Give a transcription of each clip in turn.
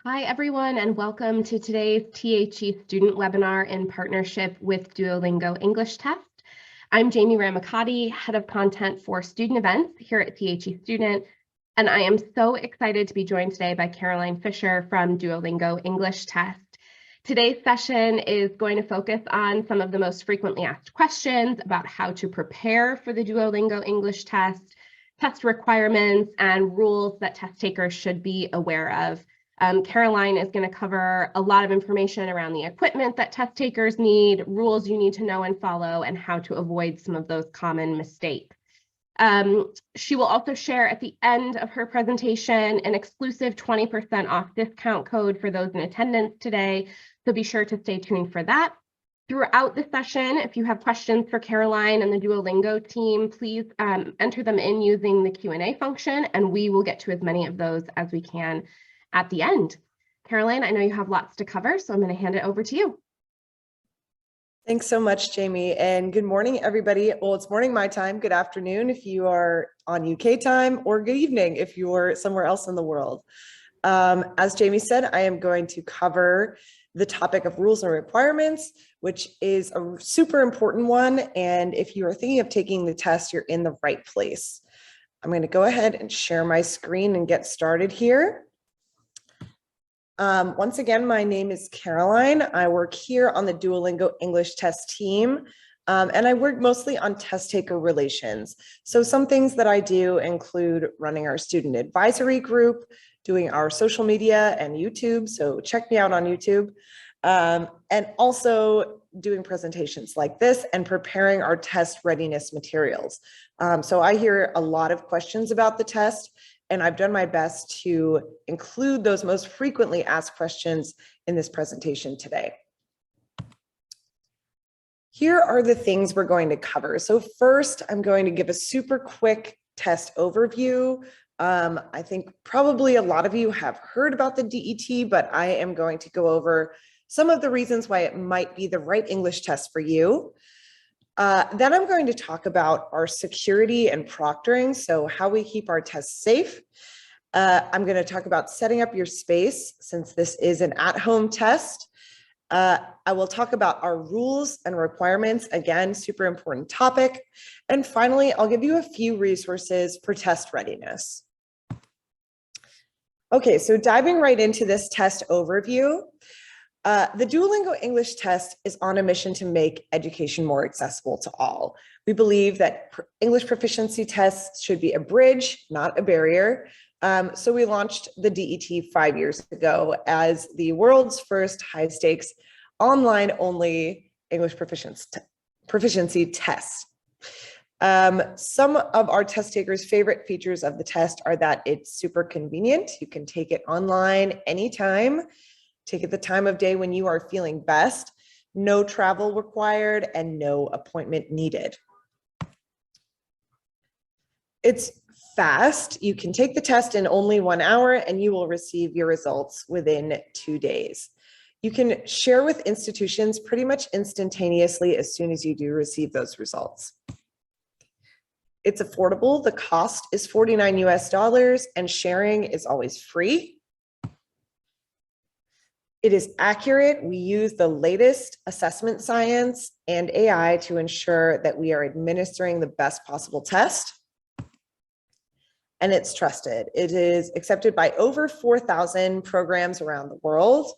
Hi, everyone, and welcome to today's THE student webinar in partnership with Duolingo English Test. I'm Jamie Ramacati, Head of Content for Student Events here at THE Student, and I am so excited to be joined today by Caroline Fisher from Duolingo English Test. Today's session is going to focus on some of the most frequently asked questions about how to prepare for the Duolingo English Test, test requirements, and rules that test takers should be aware of. Caroline is going to cover a lot of information around the equipment that test takers need, rules you need to know and follow, and how to avoid some of those common mistakes. She will also share at the end of her presentation an exclusive 20% off discount code for those in attendance today, so be sure to stay tuned for that. Throughout the session, if you have questions for Caroline and the Duolingo team, please enter them in using the Q&A function, and we will get to as many of those as we can at the end. Caroline, I know you have lots to cover, so I'm going to hand it over to you. Thanks so much, Jamie, and good morning, everybody. Well, it's morning my time. Good afternoon if you are on UK time, or good evening if you're somewhere else in the world. As Jamie said, I am going to cover the topic of rules and requirements, which is a super important one. And if you are thinking of taking the test, you're in the right place. I'm going to go ahead and share my screen and get started here. Once again, my name is Caroline. I work here on the Duolingo English Test team, and I work mostly on test taker relations. So some things that I do include running our student advisory group, doing our social media and YouTube, so check me out on YouTube, and also doing presentations like this and preparing our test readiness materials. So I hear a lot of questions about the test, and I've done my best to include those most frequently asked questions in this presentation today. Here are the things we're going to cover. So first, I'm going to give a super quick test overview. I think probably a lot of you have heard about the DET, but I am going to go over some of the reasons why it might be the right English test for you. Then I'm going to talk about our security and proctoring, so how we keep our tests safe. I'm going to talk about setting up your space, since this is an at-home test. I will talk about our rules and requirements, again, super important topic. And finally, I'll give you a few resources for test readiness. Okay, so diving right into this test overview. The Duolingo English Test is on a mission to make education more accessible to all. We believe that English proficiency tests should be a bridge, not a barrier. So we launched the DET 5 years ago as the world's first high-stakes, online-only English proficiency test. Some of our test takers' favorite features of the test are that it's super convenient. You can take it online anytime. Take it the time of day when you are feeling best, no travel required, and no appointment needed. It's fast. You can take the test in only 1 hour and you will receive your results within 2 days. You can share with institutions pretty much instantaneously as soon as you do receive those results. It's affordable. The cost is $49 US, and sharing is always free. It is accurate. We use the latest assessment science and AI to ensure that we are administering the best possible test. And it's trusted. It is accepted by over 4,000 programs around the world.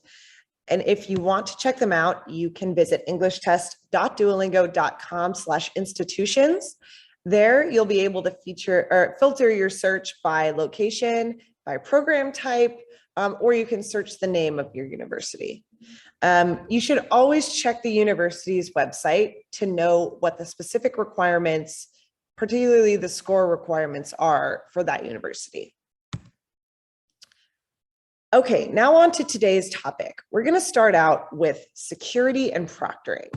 And if you want to check them out, you can visit englishtest.duolingo.com/institutions. There, you'll be able to filter your search by location, by program type, or you can search the name of your university. You should always check the university's website to know what the specific requirements, particularly the score requirements, are for that university. Okay, now on to today's topic. We're going to start out with security and proctoring.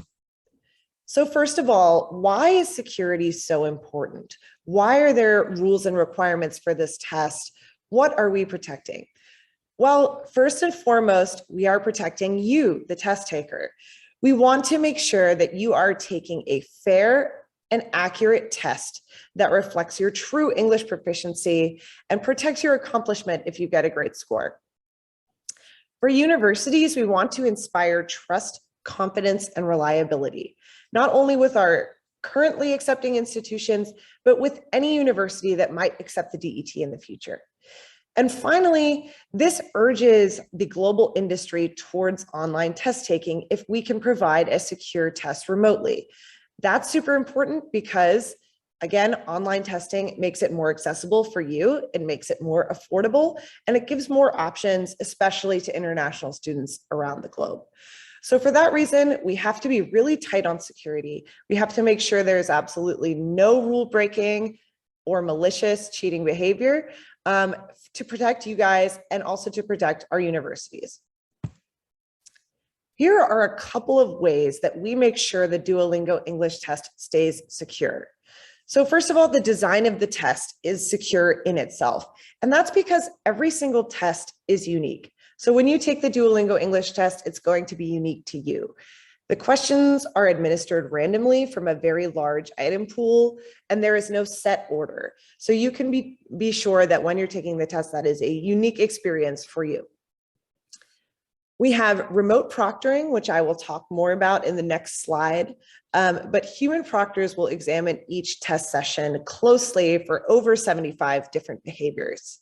So first of all, why is security so important? Why are there rules and requirements for this test? What are we protecting? Well, first and foremost, we are protecting you, the test taker. We want to make sure that you are taking a fair and accurate test that reflects your true English proficiency and protects your accomplishment if you get a great score. For universities, we want to inspire trust, confidence, and reliability, not only with our currently accepting institutions, but with any university that might accept the DET in the future. And finally, this urges the global industry towards online test taking if we can provide a secure test remotely. That's super important because, again, online testing makes it more accessible for you, it makes it more affordable, and it gives more options, especially to international students around the globe. So for that reason, we have to be really tight on security. We have to make sure there's absolutely no rule breaking or malicious cheating behavior to protect you guys and also to protect our universities. Here are a couple of ways that we make sure the Duolingo English test stays secure. So first of all, the design of the test is secure in itself. And that's because every single test is unique. So when you take the Duolingo English test, it's going to be unique to you. The questions are administered randomly from a very large item pool, and there is no set order. So you can be sure that when you're taking the test, that is a unique experience for you. We have remote proctoring, which I will talk more about in the next slide, but human proctors will examine each test session closely for over 75 different behaviors.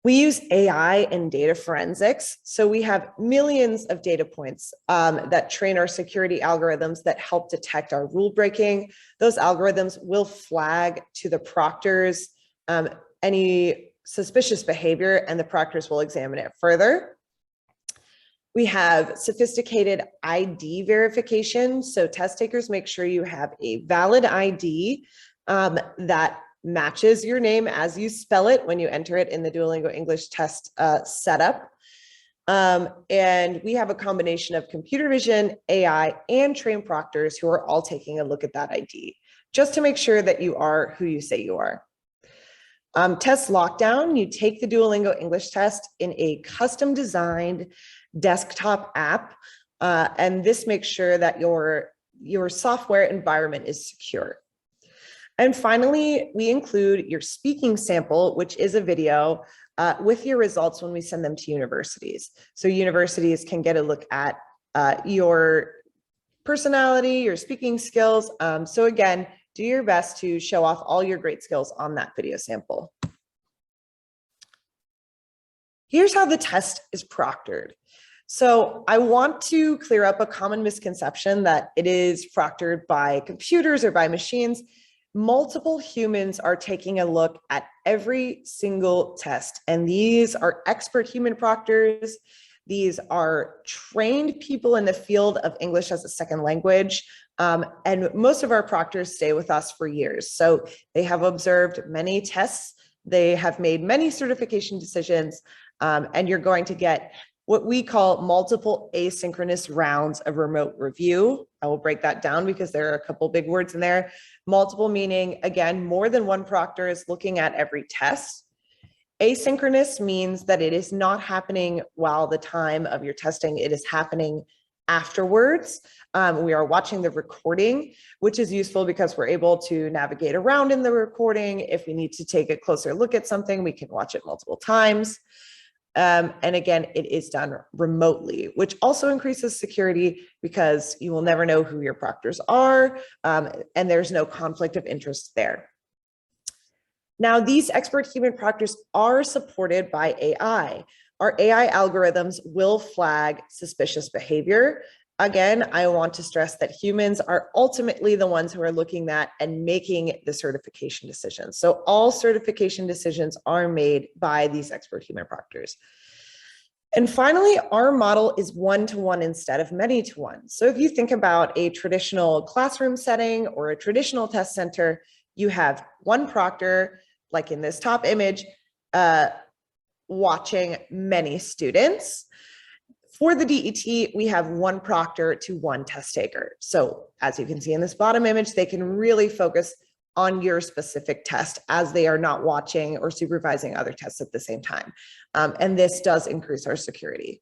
We use AI and data forensics. So we have millions of data points that train our security algorithms that help detect our rule breaking. Those algorithms will flag to the proctors any suspicious behavior, and the proctors will examine it further. We have sophisticated ID verification. So test takers make sure you have a valid ID that matches your name as you spell it when you enter it in the Duolingo English test setup. And we have a combination of computer vision, AI, and trained proctors who are all taking a look at that ID, just to make sure that you are who you say you are. Test lockdown, you take the Duolingo English test in a custom designed desktop app, and this makes sure that your software environment is secure. And finally, we include your speaking sample, which is a video, with your results when we send them to universities. So universities can get a look at your personality, your speaking skills. So again, do your best to show off all your great skills on that video sample. Here's how the test is proctored. So I want to clear up a common misconception that it is proctored by computers or by machines. Multiple humans are taking a look at every single test, and these are expert human proctors. These are trained people in the field of English as a second language, and most of our proctors stay with us for years. So they have observed many tests, they have made many certification decisions, and you're going to get what we call multiple asynchronous rounds of remote review. I will break that down because there are a couple big words in there. Multiple meaning, again, more than one proctor is looking at every test. Asynchronous means that it is not happening while the time of your testing, it is happening afterwards. We are watching the recording, which is useful because we're able to navigate around in the recording. If we need to take a closer look at something, we can watch it multiple times. And again, it is done remotely, which also increases security because you will never know who your proctors are, and there's no conflict of interest there. Now, these expert human proctors are supported by AI. Our AI algorithms will flag suspicious behavior. Again, I want to stress that humans are ultimately the ones who are looking at and making the certification decisions. So all certification decisions are made by these expert human proctors. And finally, our model is one-to-one instead of many-to-one. So if you think about a traditional classroom setting or a traditional test center, you have one proctor, like in this top image, watching many students. For the DET, we have one proctor to one test taker. So as you can see in this bottom image, they can really focus on your specific test as they are not watching or supervising other tests at the same time. And this does increase our security.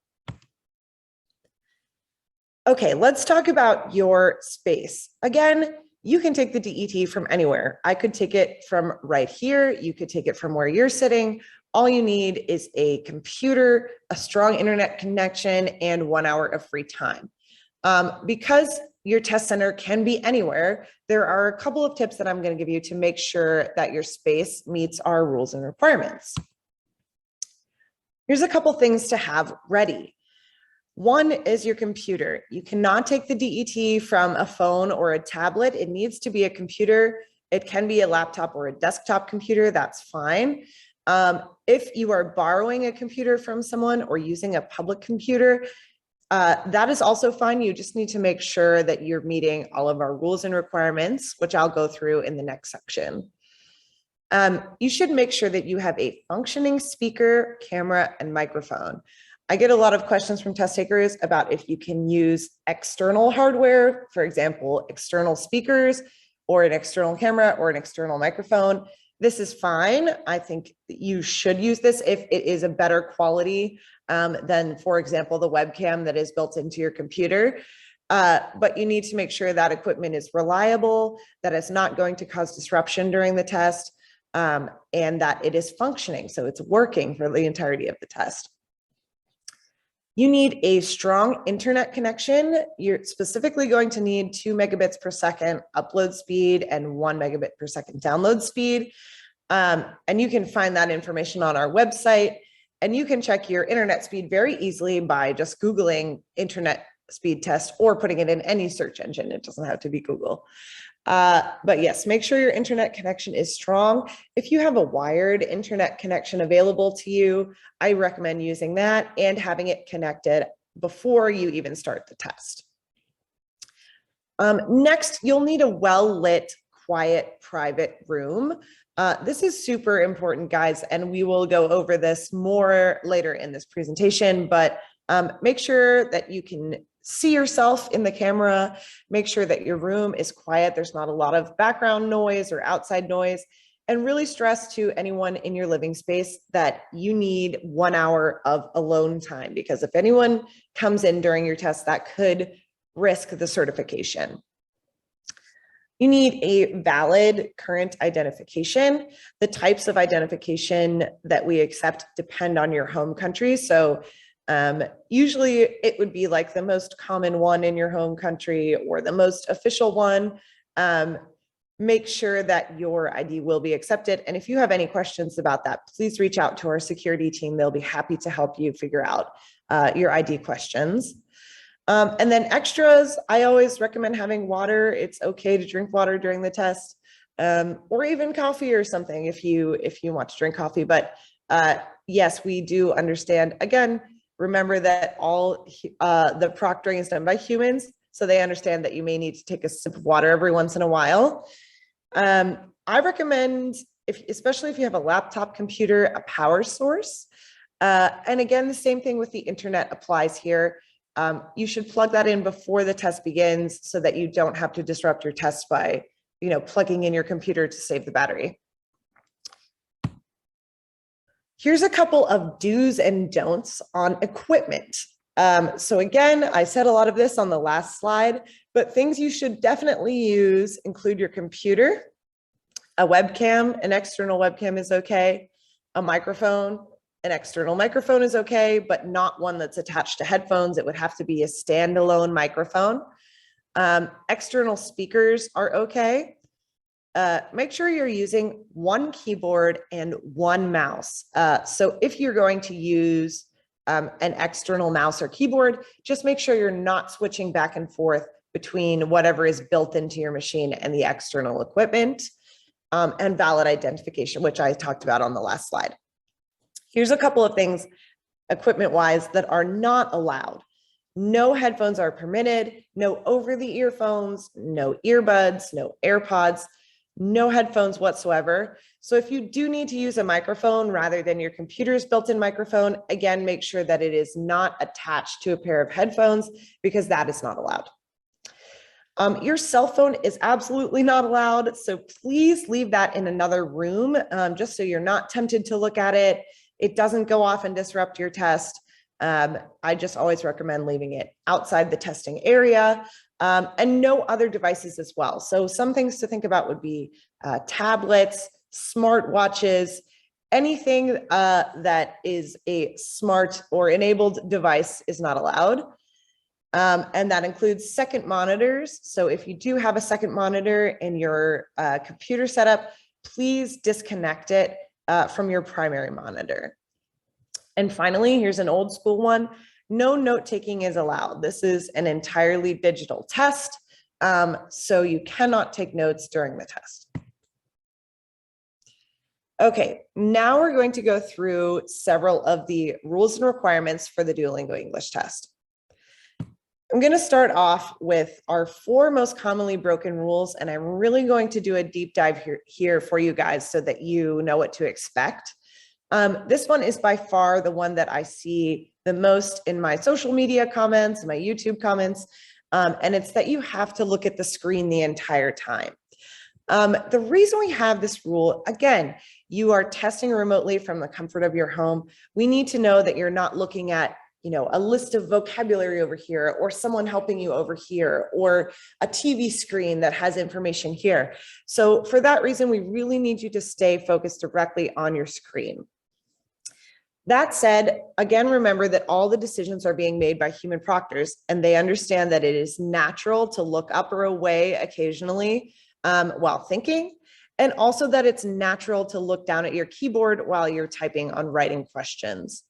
Okay, let's talk about your space. Again, you can take the DET from anywhere. I could take it from right here. You could take it from where you're sitting. All you need is a computer, a strong internet connection, and 1 hour of free time. Because your test center can be anywhere, there are a couple of tips that I'm going to give you to make sure that your space meets our rules and requirements. Here's a couple things to have ready. One is your computer. You cannot take the DET from a phone or a tablet. It needs to be a computer. It can be a laptop or a desktop computer. That's fine. If you are borrowing a computer from someone or using a public computer, that is also fine. You just need to make sure that you're meeting all of our rules and requirements, which I'll go through in the next section. You should make sure that you have a functioning speaker, camera, and microphone. I get a lot of questions from test takers about if you can use external hardware, for example, external speakers or an external camera or an external microphone. This is fine. I think you should use this if it is a better quality than, for example, the webcam that is built into your computer. But you need to make sure that equipment is reliable, that it's not going to cause disruption during the test, and that it is functioning, so it's working for the entirety of the test. You need a strong internet connection. You're specifically going to need 2 megabits per second upload speed and 1 megabit per second download speed. And you can find that information on our website. And you can check your internet speed very easily by just Googling internet speed test or putting it in any search engine. It doesn't have to be Google. But yes, make sure your internet connection is strong. If you have a wired internet connection available to you, I recommend using that and having it connected before you even start the test. Next, you'll need a well-lit, quiet, private room. This is super important, guys, and we will go over this more later in this presentation, but make sure that you can see yourself in the camera, make sure that your room is quiet, there's not a lot of background noise or outside noise, and really stress to anyone in your living space that you need 1 hour of alone time, because if anyone comes in during your test, that could risk the certification. You need a valid current identification. The types of identification that we accept depend on your home country. So usually it would be like the most common one in your home country or the most official one. Make sure that your ID will be accepted. And if you have any questions about that, please reach out to our security team. They'll be happy to help you figure out your ID questions. And then extras, I always recommend having water. It's okay to drink water during the test, or even coffee or something if you want to drink coffee. But yes, we do understand. Again, remember that all the proctoring is done by humans, so they understand that you may need to take a sip of water every once in a while. I recommend, especially if you have a laptop computer, a power source. And again, the same thing with the internet applies here. You should plug that in before the test begins so that you don't have to disrupt your test by, plugging in your computer to save the battery. Here's a couple of do's and don'ts on equipment. So again, I said a lot of this on the last slide, but things you should definitely use include your computer, a webcam, an external webcam is okay, a microphone. An external microphone is okay, but not one that's attached to headphones. It would have to be a standalone microphone. External speakers are okay. Make sure you're using 1 keyboard and 1 mouse. So if you're going to use an external mouse or keyboard, just make sure you're not switching back and forth between whatever is built into your machine and the external equipment, and valid identification, which I talked about on the last slide. Here's a couple of things equipment-wise that are not allowed. No headphones are permitted, no over-the earphones, no earbuds, no AirPods, no headphones whatsoever. So if you do need to use a microphone rather than your computer's built-in microphone, again, make sure that it is not attached to a pair of headphones because that is not allowed. Your cell phone is absolutely not allowed. So please leave that in another room, just so you're not tempted to look at it. It doesn't go off and disrupt your test. I just always recommend leaving it outside the testing area, and no other devices as well. So some things to think about would be tablets, smart watches, Anything that is a smart or enabled device is not allowed. And that includes second monitors. So if you do have a second monitor in your computer setup, please disconnect it from your primary monitor. And finally, here's an old school one. No note taking is allowed. This is an entirely digital test. So you cannot take notes during the test. Okay, now we're going to go through several of the rules and requirements for the Duolingo English test. I'm going to start off with our 4 most commonly broken rules, and I'm really going to do a deep dive here for you guys so that you know what to expect. This one is by far the one that I see the most in my social media comments, my YouTube comments, and it's that you have to look at the screen the entire time. The reason we have this rule, again, you are testing remotely from the comfort of your home. We need to know that you're not looking at, a list of vocabulary over here, or someone helping you over here, or a TV screen that has information here. So for that reason, we really need you to stay focused directly on your screen. That said, again, remember that all the decisions are being made by human proctors, and they understand that it is natural to look up or away occasionally while thinking, and also that it's natural to look down at your keyboard while you're typing on writing questions.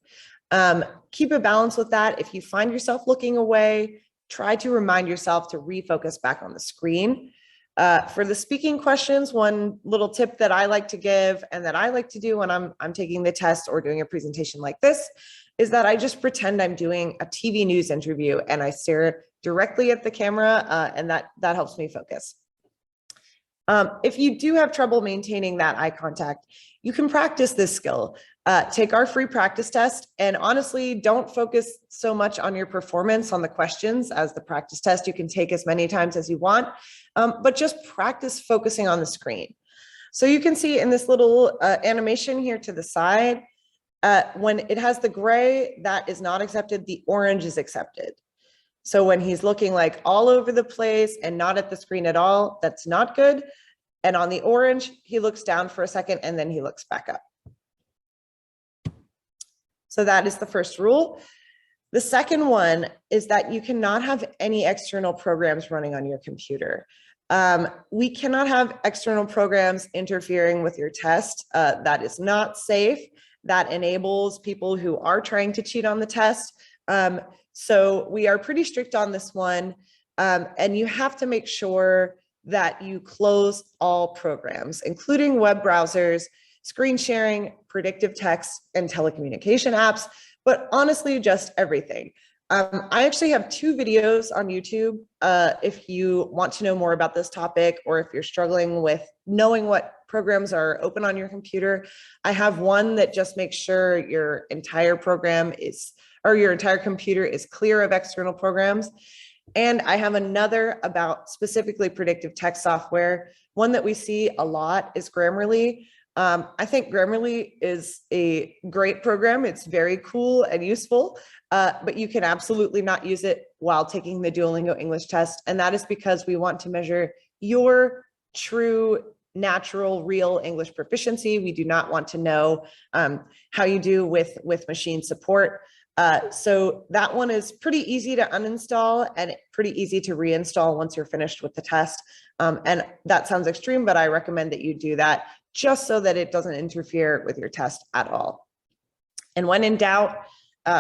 Keep a balance with that. If you find yourself looking away, try to remind yourself to refocus back on the screen. For the speaking questions, one little tip that I like to give and that I like to do when I'm taking the test or doing a presentation like this is that I just pretend I'm doing a TV news interview and I stare directly at the camera, and that helps me focus. If you do have trouble maintaining that eye contact, you can practice this skill. Take our free practice test, and honestly, don't focus so much on your performance on the questions as the practice test. You can take as many times as you want, but just practice focusing on the screen. So you can see in this little animation here to the side, when it has the gray, that is not accepted, the orange is accepted. So when he's looking like all over the place and not at the screen at all, that's not good. And on the orange, he looks down for a second and then he looks back up. So that is the first rule. The second one is that you cannot have any external programs running on your computer. We cannot have external programs interfering with your test. That is not safe. That enables people who are trying to cheat on the test. So we are pretty strict on this one. And you have to make sure that you close all programs, including web browsers, screen sharing, predictive text, and telecommunication apps, but honestly, just everything. I actually have 2 videos on YouTube if you want to know more about this topic, or if you're struggling with knowing what programs are open on your computer. I have one that just makes sure your entire program is, or your entire computer is clear of external programs. And I have another about specifically predictive text software. One that we see a lot is Grammarly. I think Grammarly is a great program. It's very cool and useful, but you can absolutely not use it while taking the Duolingo English test. And that is because we want to measure your true, natural, real English proficiency. We do not want to know how you do with machine support. So that one is pretty easy to uninstall and pretty easy to reinstall once you're finished with the test. And that sounds extreme, but I recommend that you do that just so that it doesn't interfere with your test at all. And when in doubt,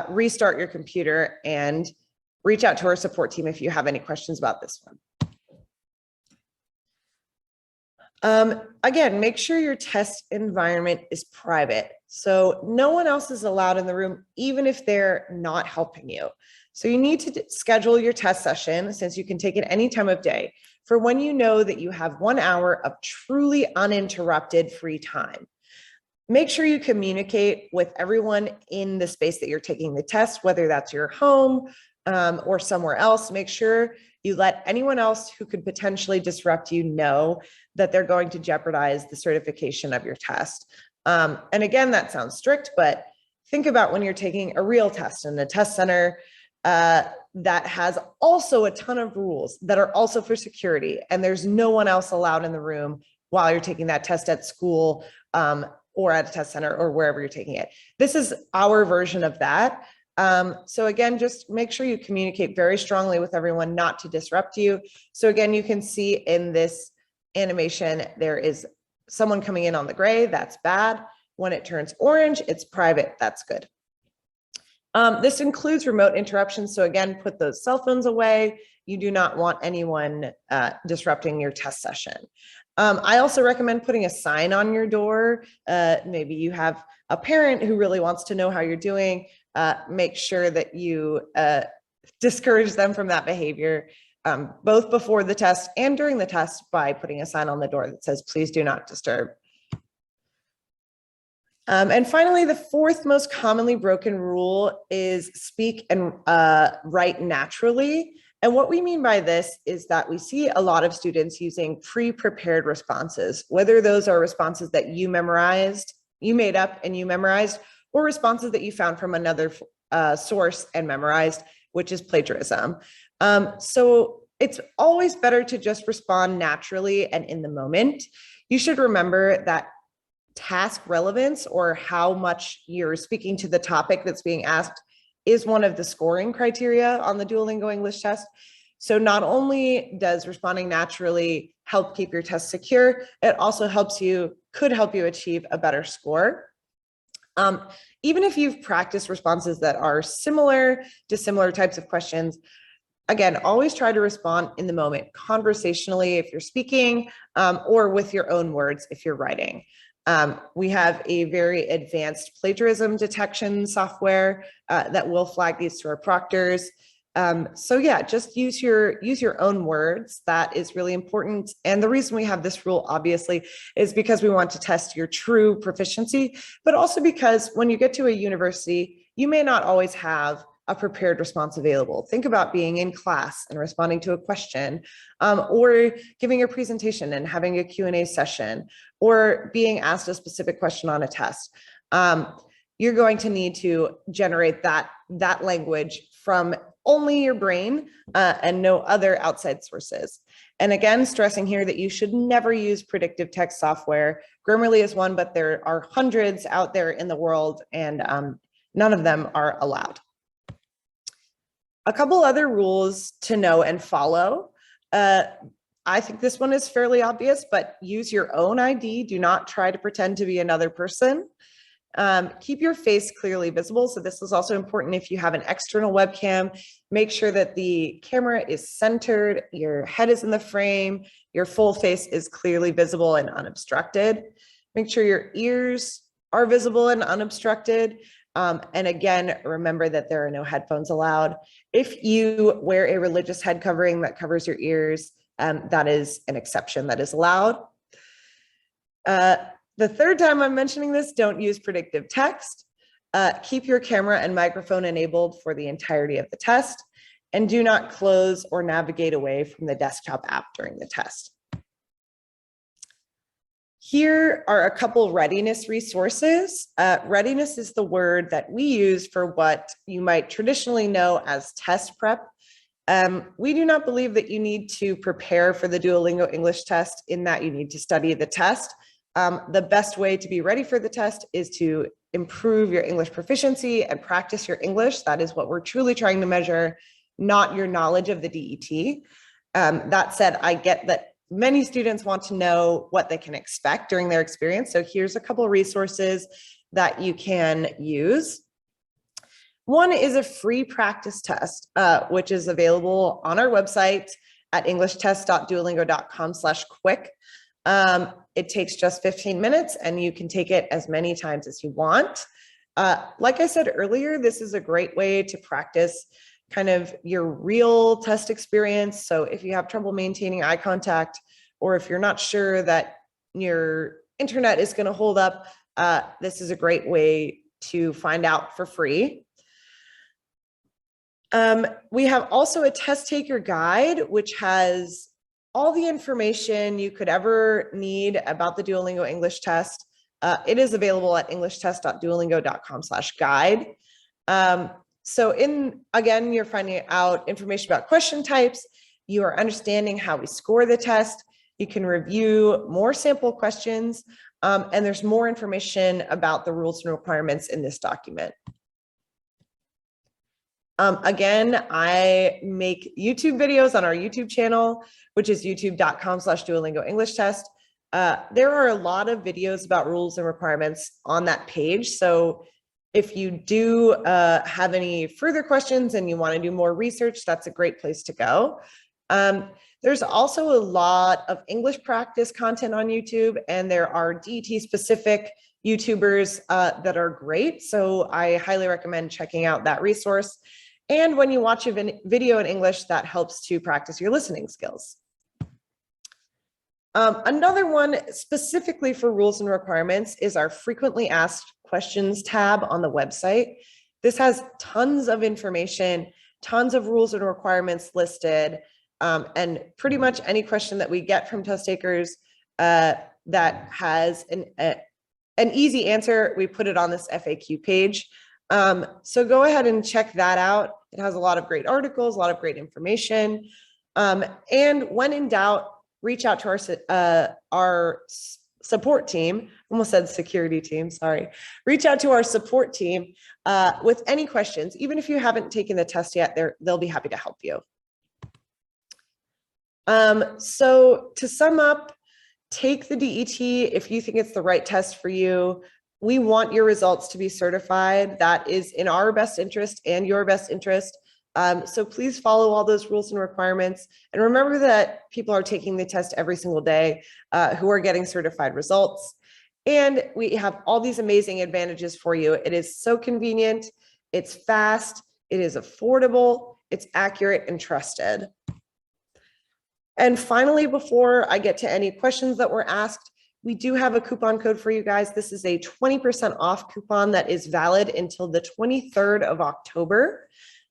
restart your computer and reach out to our support team if you have any questions about this one. Again, make sure your test environment is private. So no one else is allowed in the room, even if they're not helping you. So you need to schedule your test session, since you can take it any time of day, for when you know that you have 1 hour of truly uninterrupted free time. Make sure you communicate with everyone in the space that you're taking the test, whether that's your home or somewhere else. Make sure you let anyone else who could potentially disrupt you know that they're going to jeopardize the certification of your test. And again, that sounds strict, but think about when you're taking a real test in a test center that has also a ton of rules that are also for security, and there's no one else allowed in the room while you're taking that test at school or at a test center or wherever you're taking it. This is our version of that. So again, just make sure you communicate very strongly with everyone not to disrupt you. So again, you can see in this animation, there is someone coming in on the gray, that's bad. When it turns orange, it's private, that's good. This includes remote interruptions. So again, put those cell phones away. You do not want anyone disrupting your test session. I also recommend putting a sign on your door. Maybe you have a parent who really wants to know how you're doing. Make sure that you discourage them from that behavior, both before the test and during the test, by putting a sign on the door that says, please do not disturb. And finally, the fourth most commonly broken rule is speak and write naturally. And what we mean by this is that we see a lot of students using pre-prepared responses, whether those are responses that you memorized, you made up and you memorized, or responses that you found from another source and memorized, which is plagiarism. So it's always better to just respond naturally and in the moment. You should remember that task relevance, or how much you're speaking to the topic that's being asked, is one of the scoring criteria on the Duolingo English test. So not only does responding naturally help keep your test secure, it also could help you achieve a better score. Even if you've practiced responses that are similar to similar types of questions, again, always try to respond in the moment, conversationally if you're speaking, or with your own words if you're writing. We have a very advanced plagiarism detection software that will flag these to our proctors. So yeah, just use your own words. That is really important. And the reason we have this rule, obviously, is because we want to test your true proficiency, but also because when you get to a university, you may not always have a prepared response available. Think about being in class and responding to a question, or giving a presentation and having a Q&A session, or being asked a specific question on a test. You're going to need to generate that language from only your brain and no other outside sources. And again, stressing here that you should never use predictive text software. Grammarly is one, but there are hundreds out there in the world, and none of them are allowed. A couple other rules to know and follow. I think this one is fairly obvious, but use your own ID. Do not try to pretend to be another person. Keep your face clearly visible. So this is also important if you have an external webcam. Make sure that the camera is centered, your head is in the frame, your full face is clearly visible and unobstructed. Make sure your ears are visible and unobstructed. And again, remember that there are no headphones allowed. If you wear a religious head covering that covers your ears, that is an exception that is allowed. The third time I'm mentioning this, don't use predictive text. Keep your camera and microphone enabled for the entirety of the test, and do not close or navigate away from the desktop app during the test. Here are a couple readiness resources. Readiness is the word that we use for what you might traditionally know as test prep. We do not believe that you need to prepare for the Duolingo English test in that you need to study the test. The best way to be ready for the test is to improve your English proficiency and practice your English. That is what we're truly trying to measure, not your knowledge of the DET. That said, I get that many students want to know what they can expect during their experience. So here's a couple of resources that you can use. One is a free practice test, which is available on our website at englishtest.duolingo.com/quick. It takes just 15 minutes and you can take it as many times as you want. Like I said earlier, this is a great way to practice kind of your real test experience. So if you have trouble maintaining eye contact, or if you're not sure that your internet is going to hold up, this is a great way to find out for free. We have also a test taker guide, which has all the information you could ever need about the Duolingo English test. It is available at englishtest.duolingo.com/guide. So again, you're finding out information about question types. You are understanding how we score the test. You can review more sample questions. And there's more information about the rules and requirements in this document. Again, I make YouTube videos on our YouTube channel, which is youtube.com/Duolingo English Test. There are a lot of videos about rules and requirements on that page. So if you do have any further questions and you want to do more research, that's a great place to go. There's also a lot of English practice content on YouTube, and there are DET specific YouTubers that are great. So I highly recommend checking out that resource. And when you watch a video in English, that helps to practice your listening skills. Another one specifically for rules and requirements is our frequently asked questions tab on the website. This has tons of information, tons of rules and requirements listed, and pretty much any question that we get from test takers that has an easy answer, we put it on this FAQ page. So go ahead and check that out. It has a lot of great articles, a lot of great information. And when in doubt, reach out to our support team. Almost said security team, sorry. Reach out to our support team with any questions. Even if you haven't taken the test yet, they'll be happy to help you. So to sum up, take the DET if you think it's the right test for you. We want your results to be certified. That is in our best interest and your best interest. So please follow all those rules and requirements. And remember that people are taking the test every single day who are getting certified results. And we have all these amazing advantages for you. It is so convenient, it's fast, it is affordable, it's accurate and trusted. And finally, before I get to any questions that were asked, we do have a coupon code for you guys. This is a 20% off coupon that is valid until the 23rd of October.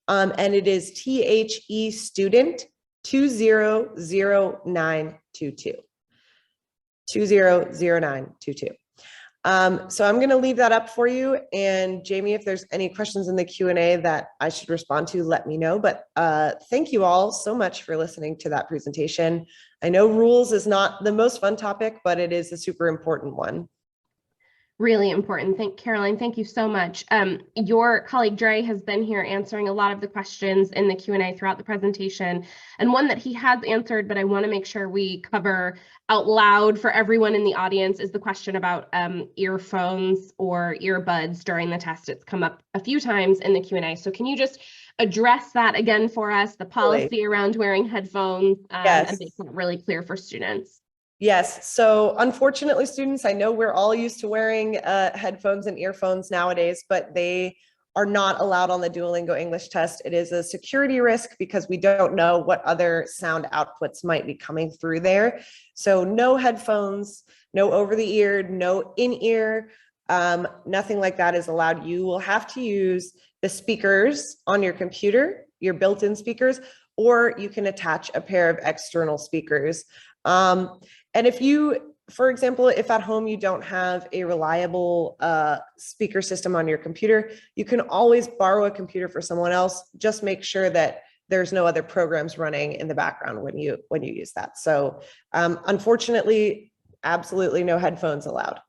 And it is THE Student 200922. 200922. So I'm going to leave that up for you. And Jamie, if there's any questions in the Q&A that I should respond to, let me know. But thank you all so much for listening to that presentation. I know rules is not the most fun topic, but it is a super important one. Really important. Caroline, thank you so much. Your colleague Dre has been here answering a lot of the questions in the Q&A throughout the presentation. And one that he has answered, but I want to make sure we cover out loud for everyone in the audience, is the question about earphones or earbuds during the test. It's come up a few times in the Q&A. So can you just address that again for us, the policy around wearing headphones, Yes. and make that really clear for students? Yes. So unfortunately, students, I know we're all used to wearing headphones and earphones nowadays, but they are not allowed on the Duolingo English test. It is a security risk because we don't know what other sound outputs might be coming through there. So no headphones, no over the ear, no in-ear, nothing like that is allowed. You will have to use the speakers on your computer, your built-in speakers, or you can attach a pair of external speakers. And if you, for example, if at home you don't have a reliable speaker system on your computer, you can always borrow a computer for someone else. Just make sure that there's no other programs running in the background when you use that. So unfortunately, absolutely no headphones allowed.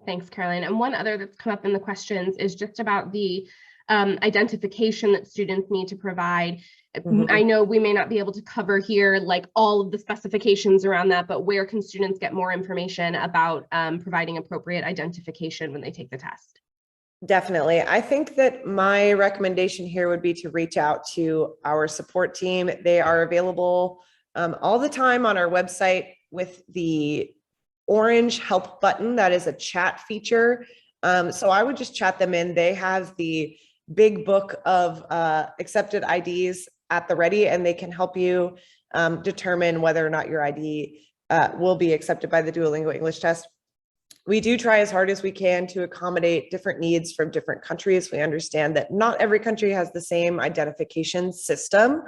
Thanks, Caroline. And one other that's come up in the questions is just about the identification that students need to provide. Mm-hmm. I know we may not be able to cover here like all of the specifications around that, but where can students get more information about providing appropriate identification when they take the test? Definitely. I think that my recommendation here would be to reach out to our support team. They are available all the time on our website with the orange help button. That is a chat feature. So I would just chat them in. They have the big book of accepted IDs at the ready, and they can help you determine whether or not your ID will be accepted by the Duolingo English test. We do try as hard as we can to accommodate different needs from different countries. We understand that not every country has the same identification system.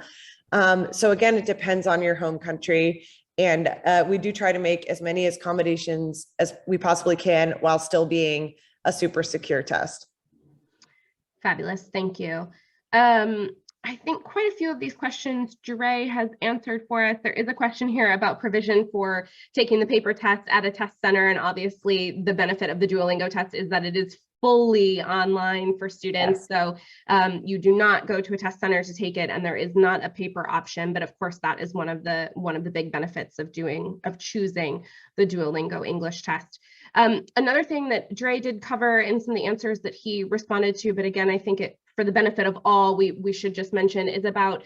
So again, it depends on your home country. And we do try to make as many accommodations as we possibly can while still being a super secure test. Fabulous, thank you. I think quite a few of these questions Dre has answered for us. There is a question here about provision for taking the paper test at a test center. And obviously the benefit of the Duolingo test is that it is fully online for students. Yes. So you do not go to a test center to take it, and there is not a paper option. But of course, that is one of the big benefits of choosing the Duolingo English test. Another thing that Dre did cover in some of the answers that he responded to, but again, I think for the benefit of all, we should just mention, is about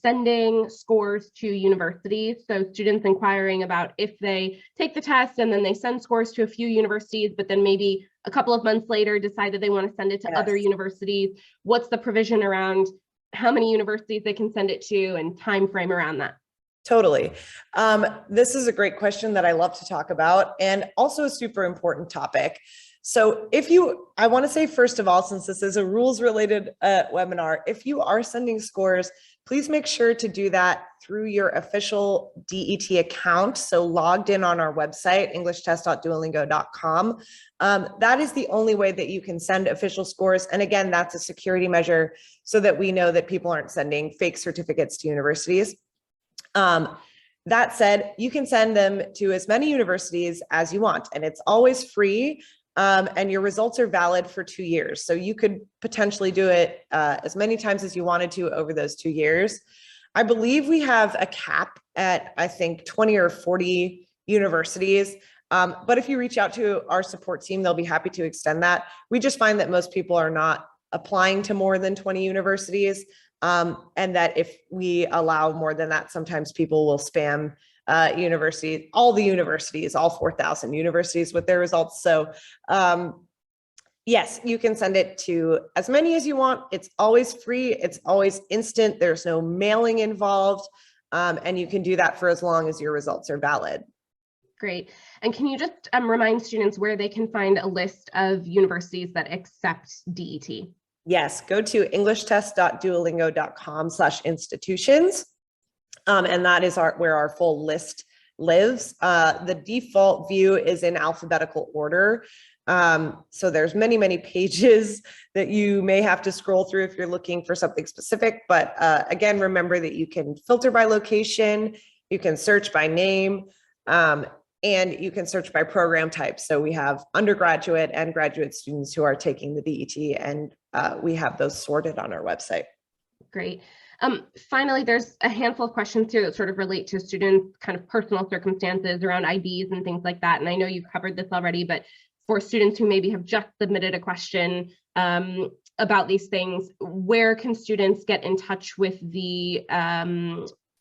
sending scores to universities. So students inquiring about if they take the test and then they send scores to a few universities, but then maybe a couple of months later decide that they want to send it to other universities. What's the provision around how many universities they can send it to and time frame around that? Totally. This is a great question that I love to talk about, and also a super important topic. So I want to say, first of all, since this is a rules related webinar, if you are sending scores, please make sure to do that through your official DET account. So logged in on our website, englishtest.duolingo.com. That is the only way that you can send official scores. And again, that's a security measure so that we know that people aren't sending fake certificates to universities. That said, you can send them to as many universities as you want, and it's always free. And your results are valid for 2 years. So you could potentially do it as many times as you wanted to over those 2 years. I believe we have a cap at, I think, 20 or 40 universities. But if you reach out to our support team, they'll be happy to extend that. We just find that most people are not applying to more than 20 universities. And that if we allow more than that, sometimes people will spam universities, all the universities, all 4,000 universities with their results. So yes, you can send it to as many as you want. It's always free. It's always instant. There's no mailing involved. And you can do that for as long as your results are valid. Great. And can you just remind students where they can find a list of universities that accept DET? Yes, go to englishtest.duolingo.com/institutions. And that is where our full list lives. The default view is in alphabetical order. So there's many, many pages that you may have to scroll through if you're looking for something specific. But again, remember that you can filter by location, you can search by name, and you can search by program type. So we have undergraduate and graduate students who are taking the DET, and we have those sorted on our website. Great. Finally, there's a handful of questions here that sort of relate to students' kind of personal circumstances around IDs and things like that. And I know you've covered this already, but for students who maybe have just submitted a question about these things, where can students get in touch with the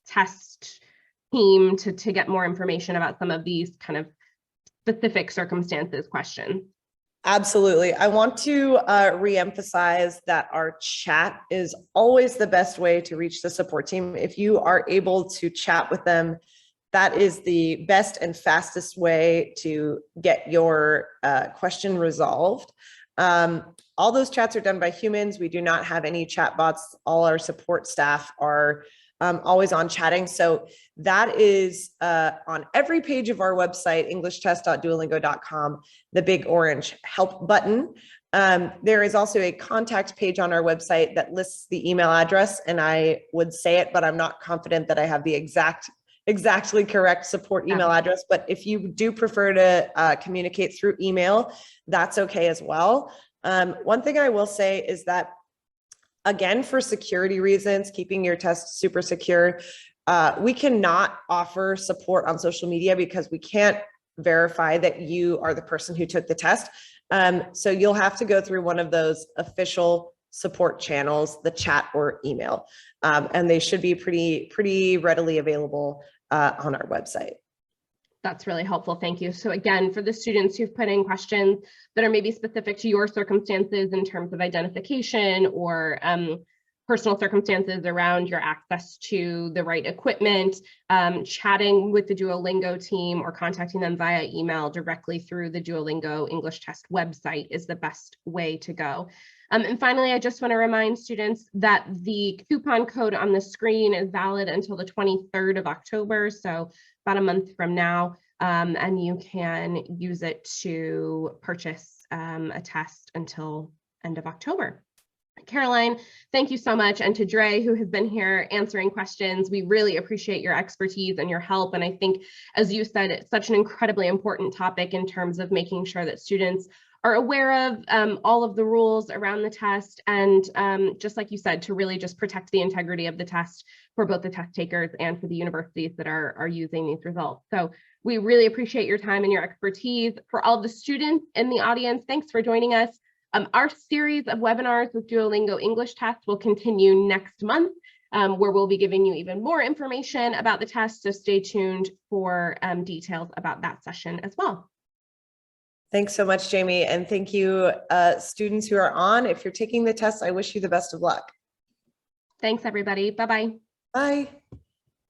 test team to get more information about some of these kind of specific circumstances questions? Absolutely. I want to reemphasize that our chat is always the best way to reach the support team. If you are able to chat with them, that is the best and fastest way to get your question resolved. All those chats are done by humans. We do not have any chat bots. All our support staff are always on chatting. So that is on every page of our website, englishtest.duolingo.com, the big orange help button. There is also a contact page on our website that lists the email address, and I would say it, but I'm not confident that I have the exactly correct support email address. But if you do prefer to communicate through email, that's okay as well. One thing I will say is that, again, for security reasons, keeping your test super secure, we cannot offer support on social media because we can't verify that you are the person who took the test. So you'll have to go through one of those official support channels, the chat or email, and they should be pretty readily available on our website. That's really helpful. Thank you. So again, for the students who've put in questions that are maybe specific to your circumstances in terms of identification or personal circumstances around your access to the right equipment, chatting with the Duolingo team or contacting them via email directly through the Duolingo English Test website is the best way to go. And finally, I just want to remind students that the coupon code on the screen is valid until the 23rd of October, so about a month from now, and you can use it to purchase a test until end of October. Caroline, thank you so much. And to Dre, who has been here answering questions, we really appreciate your expertise and your help. And I think, as you said, it's such an incredibly important topic in terms of making sure that students are aware of all of the rules around the test. And just like you said, to really just protect the integrity of the test for both the test takers and for the universities that are using these results. So we really appreciate your time and your expertise. For all of the students in the audience, thanks for joining us. Our series of webinars with Duolingo English Test will continue next month, where we'll be giving you even more information about the test. So stay tuned for details about that session as well. Thanks so much, Jamie. And thank you, students who are on. If you're taking the test, I wish you the best of luck. Thanks, everybody. Bye-bye. Bye.